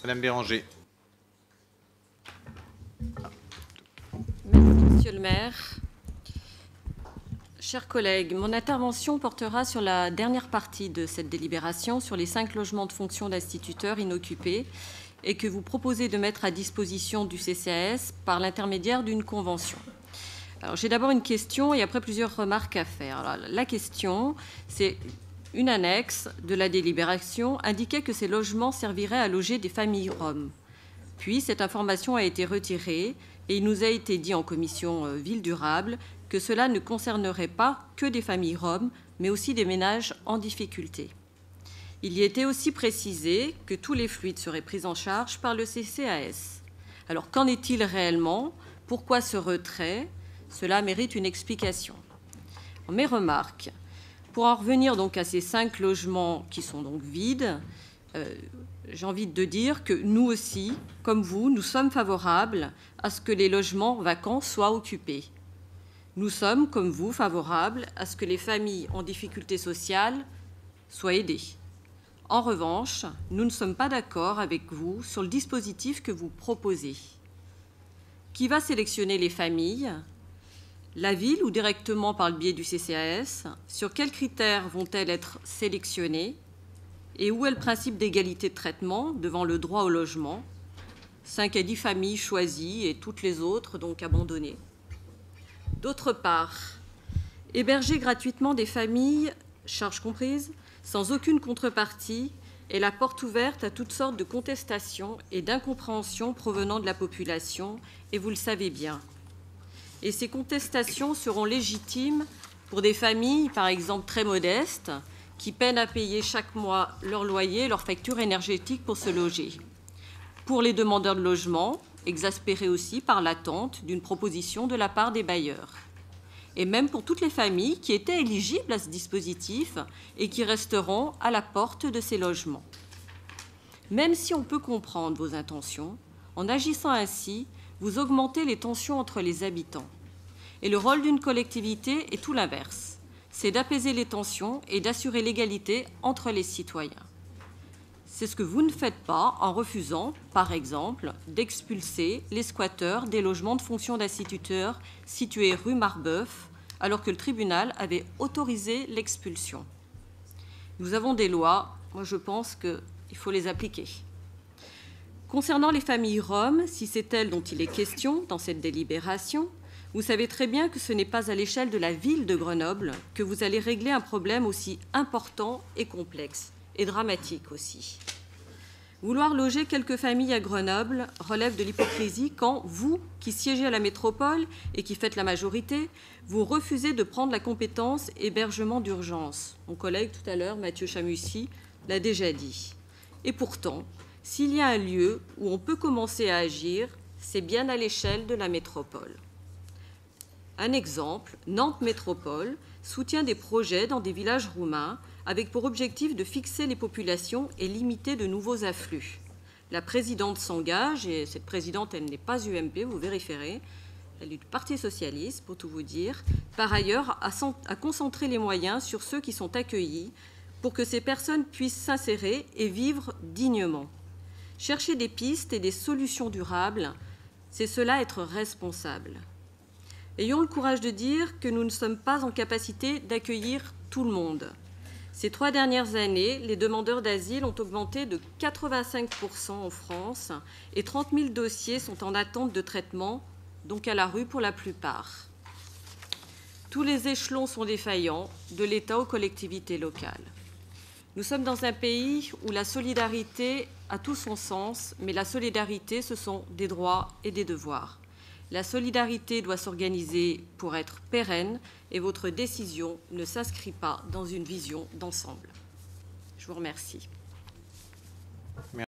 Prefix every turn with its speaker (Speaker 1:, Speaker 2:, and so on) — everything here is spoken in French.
Speaker 1: Madame Béranger.
Speaker 2: Merci, Monsieur le maire. Chers collègues, mon intervention portera sur la dernière partie de cette délibération sur les 5 logements de fonction d'instituteurs inoccupés et que vous proposez de mettre à disposition du CCAS par l'intermédiaire d'une convention. Alors, j'ai d'abord une question et après plusieurs remarques à faire. Alors, la question, c'est une annexe de la délibération indiquait que ces logements serviraient à loger des familles roms. Puis, cette information a été retirée et il nous a été dit en commission Ville Durable que cela ne concernerait pas que des familles roms, mais aussi des ménages en difficulté. Il y était aussi précisé que tous les fluides seraient pris en charge par le CCAS. Alors, qu'en est-il réellement? Pourquoi ce retrait? Cela mérite une explication. Mes remarques. Pour en revenir donc à ces 5 logements qui sont donc vides, j'ai envie de dire que nous aussi, comme vous, nous sommes favorables à ce que les logements vacants soient occupés. Nous sommes, comme vous, favorables à ce que les familles en difficulté sociale soient aidées. En revanche, nous ne sommes pas d'accord avec vous sur le dispositif que vous proposez. Qui va sélectionner les familles? La ville ou directement par le biais du CCAS? Sur quels critères vont-elles être sélectionnées? Et où est le principe d'égalité de traitement devant le droit au logement? 5 à 10 familles choisies et toutes les autres donc abandonnées. D'autre part, héberger gratuitement des familles, charges comprises, sans aucune contrepartie, est la porte ouverte à toutes sortes de contestations et d'incompréhensions provenant de la population, et vous le savez bien. Et ces contestations seront légitimes pour des familles, par exemple, très modestes, qui peinent à payer chaque mois leur loyer, leur facture énergétique pour se loger. Pour les demandeurs de logement, exaspérés aussi par l'attente d'une proposition de la part des bailleurs. Et même pour toutes les familles qui étaient éligibles à ce dispositif et qui resteront à la porte de ces logements. Même si on peut comprendre vos intentions, en agissant ainsi, vous augmentez les tensions entre les habitants. Et le rôle d'une collectivité est tout l'inverse. C'est d'apaiser les tensions et d'assurer l'égalité entre les citoyens. C'est ce que vous ne faites pas en refusant, par exemple, d'expulser les squatteurs des logements de fonction d'instituteurs situés rue Marbeuf, alors que le tribunal avait autorisé l'expulsion. Nous avons des lois, moi je pense qu'il faut les appliquer. Concernant les familles roms, si c'est elles dont il est question dans cette délibération, vous savez très bien que ce n'est pas à l'échelle de la ville de Grenoble que vous allez régler un problème aussi important et complexe, et dramatique aussi. Vouloir loger quelques familles à Grenoble relève de l'hypocrisie quand vous, qui siégez à la métropole et qui faites la majorité, vous refusez de prendre la compétence hébergement d'urgence. Mon collègue tout à l'heure, Mathieu Chamussy, l'a déjà dit. Et pourtant, s'il y a un lieu où on peut commencer à agir, c'est bien à l'échelle de la métropole. Un exemple, Nantes Métropole soutient des projets dans des villages roumains avec pour objectif de fixer les populations et limiter de nouveaux afflux. La présidente s'engage, et cette présidente, elle n'est pas UMP, vous vérifierez, elle est du Parti socialiste, pour tout vous dire, par ailleurs, à concentrer les moyens sur ceux qui sont accueillis pour que ces personnes puissent s'insérer et vivre dignement. Chercher des pistes et des solutions durables, c'est cela être responsable. Ayons le courage de dire que nous ne sommes pas en capacité d'accueillir tout le monde. Ces 3 dernières années, les demandeurs d'asile ont augmenté de 85% en France et 30 000 dossiers sont en attente de traitement, donc à la rue pour la plupart. Tous les échelons sont défaillants, de l'État aux collectivités locales. Nous sommes dans un pays où la solidarité a tout son sens, mais la solidarité, ce sont des droits et des devoirs. La solidarité doit s'organiser pour être pérenne et votre décision ne s'inscrit pas dans une vision d'ensemble. Je vous remercie.